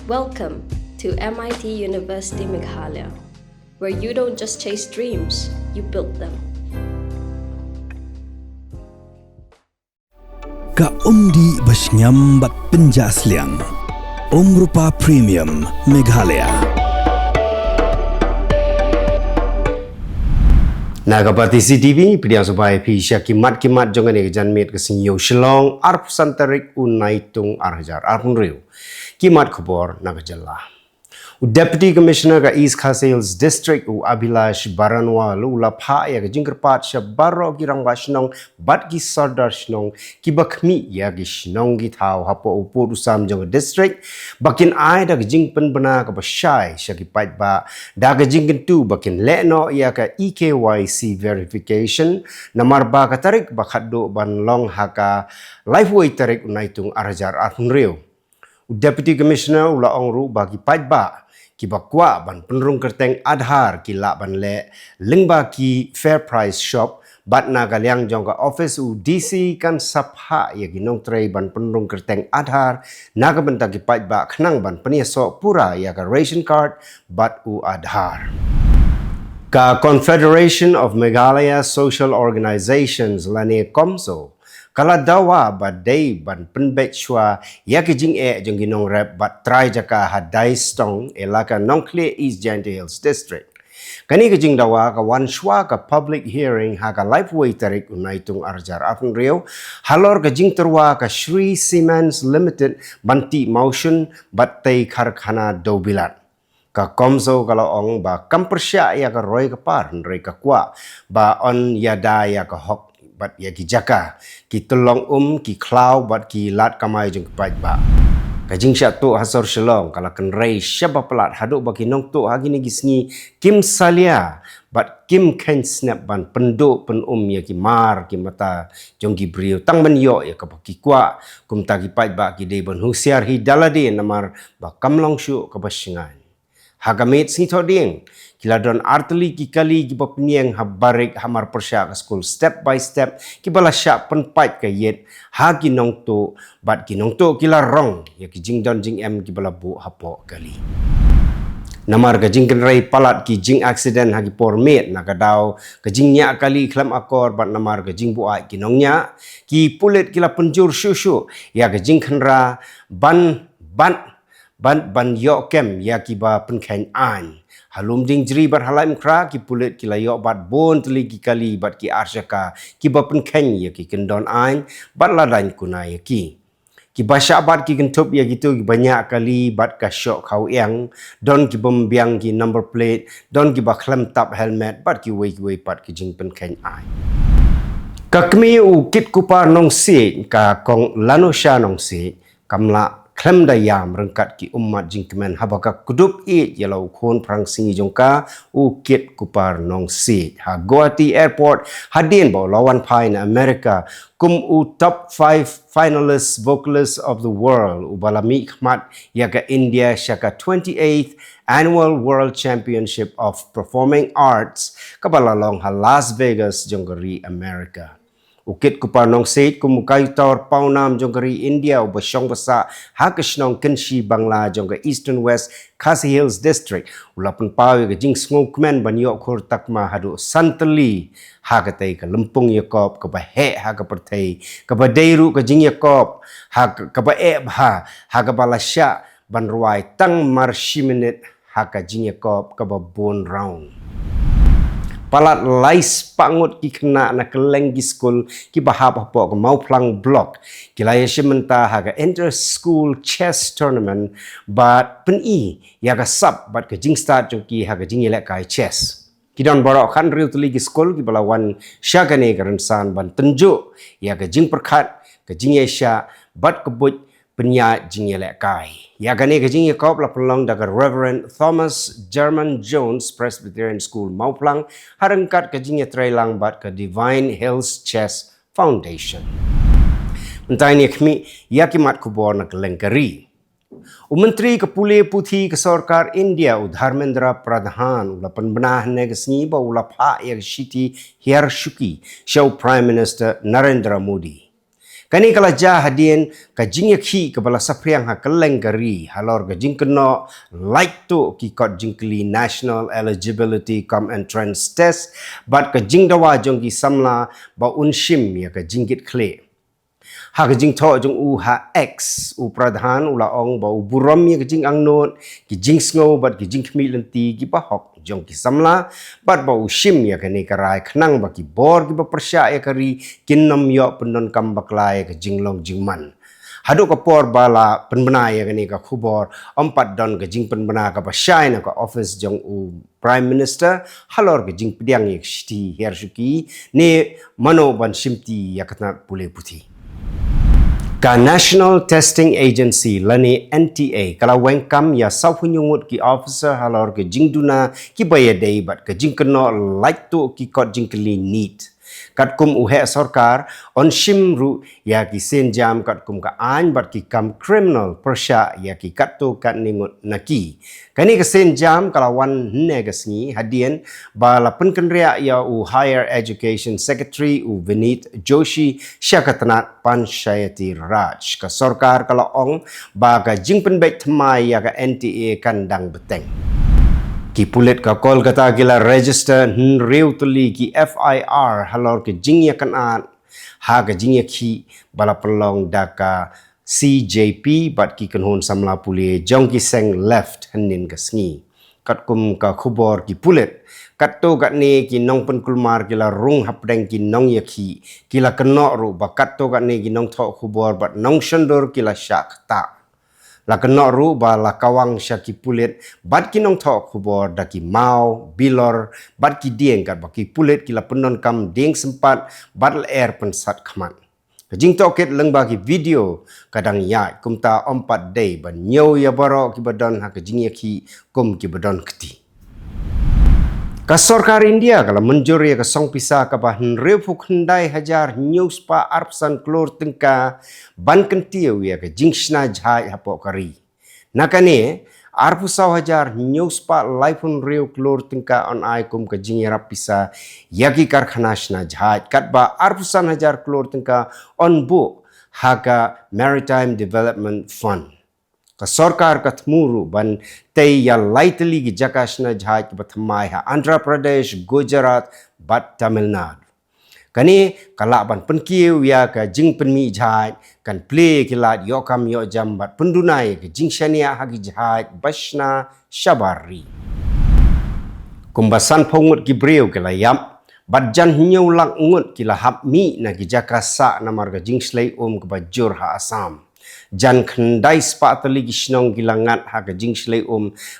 Welcome to MIT University Meghalaya, where you don't just chase dreams, you build them. Ka umdi basnyam bat penjasliang. Rupa Premium Meghalaya. Nagapati CTV pilihan supaya pisah kimat jangan janmit kesing yo Shillong arp Tarik Naitung arhajar arpun riu kimat Khubor naga Jylla. Deputy Commissioner ka East Khasi District Abhilash Baranwa lula pha ya jingkerpat shabaro girang basnong bat ki sardar snong ki bakmi ya gi snong gi thau hapo upur usam jong district bakin ai da jing pen bana ka bashai shaki pait ba da jing tu bakin leno ya ka EKYC verification namar ba ka Tarik bakhaddo ban long haka lifeway Tarik Naitung arhajar arhunreu. Deputy Commissioner ula ongru bagi pait ba ki bakwa ban penrung kerteng adhar ki la ban le lingba ki fair price shop bat na galiang jong ka office u DC kan sapha ya ki nong tray ban penrung kerteng adhar naga benta ki pait ba khnang ban peniaso pura ya ka ration card bat u adhar. Ka Confederation of Meghalaya Social Organizations lani komso kala dawa badai ban penbet shwa ya ke jing jong ginong rep bat try jaka hadai stong elaka nongkle East Giant Hills District. Kani ke jing dawa ka wan shwa ka public hearing ha ka lifeway Tarik Naitung arjar afun rio halor ke jing terwa ka Shri Cements Limited banti motion batai karkhana dobilat. Ka komso kalau ong ba kampersya ya ka roy ka par roi ka kwa ba on yada ya ka hok bat ya ki jaka ki tolong ki klau bat ki lat kamai jeng kepat ba kajing syak tu hasor Shillong kala ken rei syaba pelat haduk baki nong tu hagi ni gisngi kim salia bat kim ken snap ban penduk pen ya ki mar ki mata jong ki brio tang men yo ya ka baki kwa kum ta ki pat ba ki de ban husiar hi daladi namar ba kamlong syu ka basingan hagamit sing thoding kiladon arteli ki kali ki bapniang habarik hamar persya ka school step by step ki bala syak penpat ka yet ha ki nong tu bat ki nong tu kila rong ya ki jing don jing em ki bala bu hapo kali namar ka jing kenrai palat ki jing accident ha ki por met na ka daw ka jing nya kali klam akor bat namar ka jing bu ai ki nong nya ki pulet kila penjur syu ya ka jing khenra ban yo kem ya ki ba penkhen an halum ding jri bat halaim kra ki pulet ki layo bat bon teli ki kali bat ki arsyaka ki ba penkhen ya ki kendon an bat ladain kuna ya ki basya bat ki kentup ya gitu ki banyak kali bat ka syok kau yang don ki bombiang ki number plate don ki ba klem tap helmet bat ki wei pat ki jing penkhen an ka kmi u kit kupar nong si ka kong lanosha nong si kamla klem dayam rengkat ki umat jingkemen habaka kudup yalau khon prang singi jongka u kit kupar nong si ha Guwahati airport hadin bo lawan pai na America kum u top 5 finalists vocalists of the world u balami khmat ya ka India shaka 28th annual world championship of performing arts kabalalong ha Las Vegas jonggari America. Ukit kupar nong seit kumukai tor paunam jonggari India u basyong basa hakasnong kenshi Bangla jongga Eastern West Khasi Hills District ulapun pawi ke jing sngo kmen banyo khur takma hadu santali hakatai ke lempung yakob ke bahe ha ke Pyrthei ke badairu ke jing yakob ha ke bae bha ha ke balasya ban ruai tang marshiminit ha ke jing yakob ke babon round palat lais pangut ki kena na Kylleng ki school ki bahap hapo ke mau plang block ki laya shimenta ha ka inter school chess tournament but pen ya ka sub but ke jing start jong ki ha ka jing elek kai chess ki don borok khan riu tuli ki school ki balawan syagane karensan ban tenjuk ya ka jing perkhat ke jing esya bat kebut penya jing elek kai ya gane ke jing yakop la pelong da Reverend Thomas German Jones Presbyterian School Mauplang harengkat ke jing trailang bat ke Divine Hills Chess Foundation entai ni kmi yakimat Khubor na kelengkari Menteri Kepulih Putih ke Sarkar India Dharmendra Pradhan ula penbenah ne ke sni ba ula pha ya shiti hiar shuki show Prime Minister Narendra Modi Kani kala jah hadien ka jing yakhi ke bala sapriang ha Kylleng gari halor ka jing kena like tu ki kot jing kli national eligibility come entrance test but ka jing dawa jong ki samla ba unshim ya ka jingit kle ha ka jing tho jong u ha x u pradhan u la ong ba u buram ya ka jing angnot ki jing sngo but ki jing khmi lenti ki ba hok jong ki samla bat ba u shim ya ka ne karai khnang ba ki bor ki ba persya ya kari kinnam yo pendon kam baklai ka jing long jing man hadu ka por bala penbena ya ka ne ka khubor empat don ka jing penbena ka ba shai na ka office jong u prime minister halor ka jing pediang ya shti hersuki ne mano ban shimti ya katna pule puthi ka National Testing Agency lani NTA kala wengkam ya sauhunyungut ki officer halor ke jingduna ki bayadei bat ke jingkeno like tu ki kot jingkeli neat kat kum uhe sarkar on shimru ya ki senjam kat kum ka an bat ki kam criminal persya ya ki kat tu kat ningut naki kani ke senjam kala wan ne gasni hadien bala penkenria ya u higher education secretary u Vinit Joshi syakatnat panchayati raj ka sarkar kala ong ba ka jingpen baik thmai ya ka NTA kandang beteng ki pulit ka Kolkata gila register riu tuli ki FIR halor ke jingya kanat ha ka jingya ki bala pelong daka CJP bat ki kanhon samla puli jong ki seng left hanin ka sngi kat kum ka khubor ki pulit kat to kat ni ki nong pen kulmar kila rung hapdeng ki nong yakhi kila kenok ru ba kat to kat ni ki nong thok khubor bat nong shandur kila syak ta la kenok ru ba la kawang syaki pulit bat ki nong thok khubor da ki mau bilor bat ki dieng kat ba ki pulit kila penon kam ding sempat bat air pensat khamat jing toket leng ba ki video kadang ya kumta 4 day ban nyo ya baro ki badon ha ka jing yakhi kum ki badon keti ka sarkar India kala menjur ya ka song pisa ka bah repuk hendai hajar news pa arpsan klor tengka ban kentiu ya ka jingshna jhai hapo kari nakane arpusau hajar news pa laifun reu klor tengka on ai kum ka jingrap pisa yaki karkhana shna jhai kat ba arpusan hajar klor tengka on book haga Maritime Development Fund ka sarkar ka thmuru ban tei ya lightly gi jakashna jhaj ki bathmai ha Andhra Pradesh Gujarat bat Tamil Nadu kani kala ban penkiu ya ka jing penmi jhaj kan play ki lat yo kam yo jam bat pendunai ka jing shania ha gi jhaj bashna shabari kumbasan phongut ki breu ki la yam bat jan nyau lak ngut ki la hap mi na gi jakasa na mar ka jing slei ka bajur ha Assam jan khandai spa tali gisnong gilangat ha ka jing shlei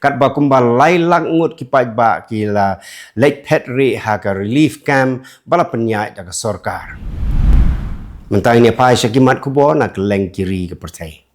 kat ba kumba lai lang ngut ki paj ba ki la late petri ha ka relief camp bala penyai da ka sarkar mentai ne pai syakimat Khubor na Kylleng kiri ke Pyrthei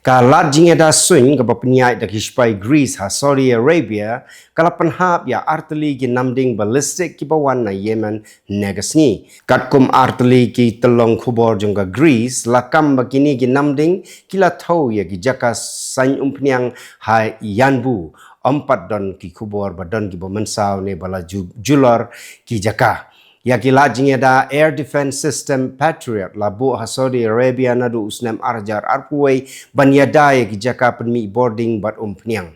ka lat jing ada swing ka penyai da hispai Greece ha Saudi Arabia kala penhap ya artili ki namding ballistic ki bawan na Yemen negasni kat kum artili ki telong Khubor jong ka Greece lakam bakini ki namding kila thau ya ki jaka sain umpniang ha yanbu 4 don ki Khubor badon ki bamensau ne bala julor ki jaka ya ki la jing ada air defense system Patriot labu ha Saudi Arabia nadu usnam arjar arpuai ban yada ya ki jaka penmi boarding bat pniang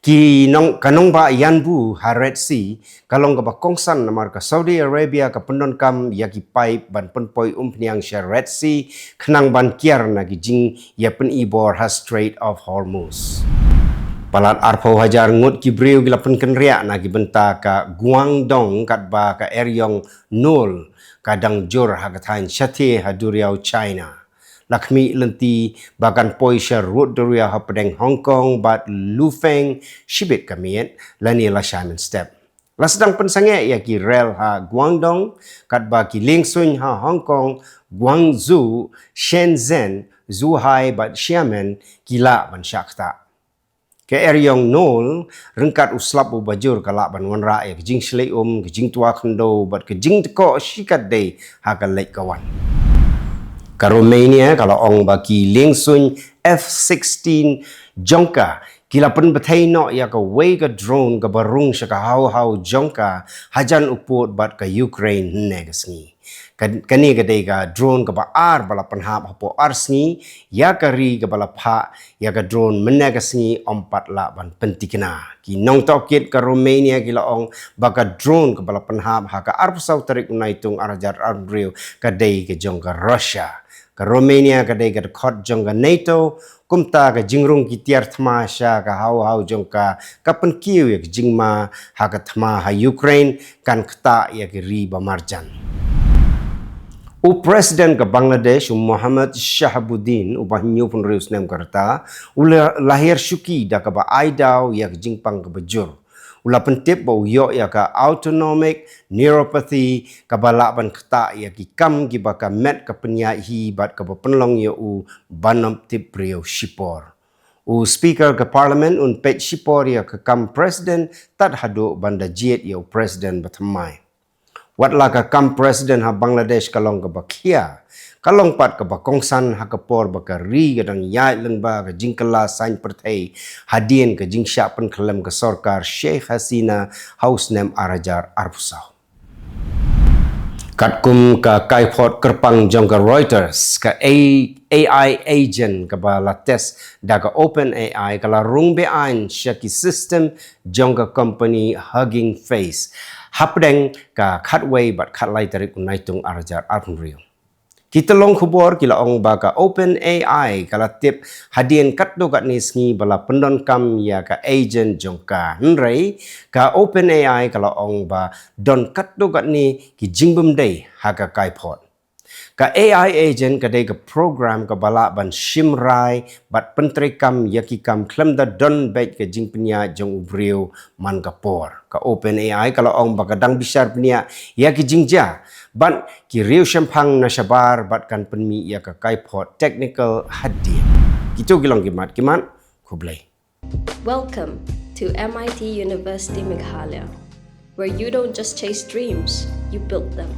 ki nong kanong ba yanbu ha Red Sea kalong ka ba kongsan namar ka Saudi Arabia ka pendon kam ya ki pipe ban penpoi pniang sha Red Sea khnang ban kiar na ki jing ya pen ibor ha Strait of Hormuz palat arpo hajar ngut ki breu gila penkenria na ki benta ka Guangdong kat ba ka eryong nol kadang jur ha kathain syati ha duriau China lakmi lenti bakan poisha rut duria ha pedeng Hong Kong bat Lufeng shibit kamiet lani la shaman step la sedang pensange ya ki rel ha Guangdong kat ba ki Lingsun ha Hong Kong Guangzhou Shenzhen Zhuhai bat Xiamen kila ban syakta ke eryong nol rengkat uslap u bajur kala ban wanra ya kejing shlei kejing tua khendo bat kejing teko shikat dei ha ka lek kawan ka Romania kalau ong baki Lingsun F16 jongka Kilapan Pyrthei no ya ka way ka drone ka barung siya ka how jongka hajan upot bat ka Ukraine negasni. Kani ka day ka drone ka ba bala panhap hapo arsni ya ka ri ka bala pa ya ka drone menegasni ompat la ban pentikna. Ki nong tokit ka Romania kilaong baka drone ka bala panhap ha ka arpusaw Tarik Naitung arajar arbriw ka day ka jongka Russia. Ka Romania ka day ka kot jong ka NATO kumta ka jingrung ki tiar thma sha ka how jong ka kapan kiu ya jingma ha ka thma ha Ukraine kan kta ya ki ri ba marjan. President ka Bangladesh Muhammad Shahabuddin ubahnya pun rius nem karta lahir syuki da ka ba aidau ya jingpang ka bajur. Ula pentip ba uyo ya ka autonomic neuropathy ka balak ban kta ya ki kam ki ba ka met ka penyahi bat ka penlong ya banam tip brio shipor. Speaker ka parliament pet shipor ya ka kam president tad hado banda jet ya president bathamai. Watla ka kam president ha Bangladesh kalong ka bakia kalong pat ka bakongsan ha kapor baka ri gadang yai lengba ka jingkala sain Pyrthei hadien ka jingsya pen kalam ka sorkar Sheikh Hasina haus nem arajar arpusaw. Katkum ka kaipot kerpang jong ka Reuters ka AI agent ka ba lates da ka Open AI kala rung bean syaki system jong ka company Hugging Face hapdeng ka khatway bat khatlai Tarik Naitung arajar arpunrio. Kita long Khubor kila ong baka Open AI kala tip hadien katdo kat nisngi bala pendon kam ya ka agent jongka nrei ka Open AI kala ong ba don katdo kat ni ki jingbum day ha ka kaipot. Ka AI agent ka day ka program ka bala ban shimrai bat pentre kam yaki kam klem da don bet ka jingpenya jong ubriu man kapor. Ka Open AI kala ong baka dang bisar penya yaki jingja ban ki riu shampang na shabar bat kan penmi ya ka kaipot technical hadien. Gitu gilong kimat kublai. Welcome to MIT University Meghalaya, where you don't just chase dreams, you build them.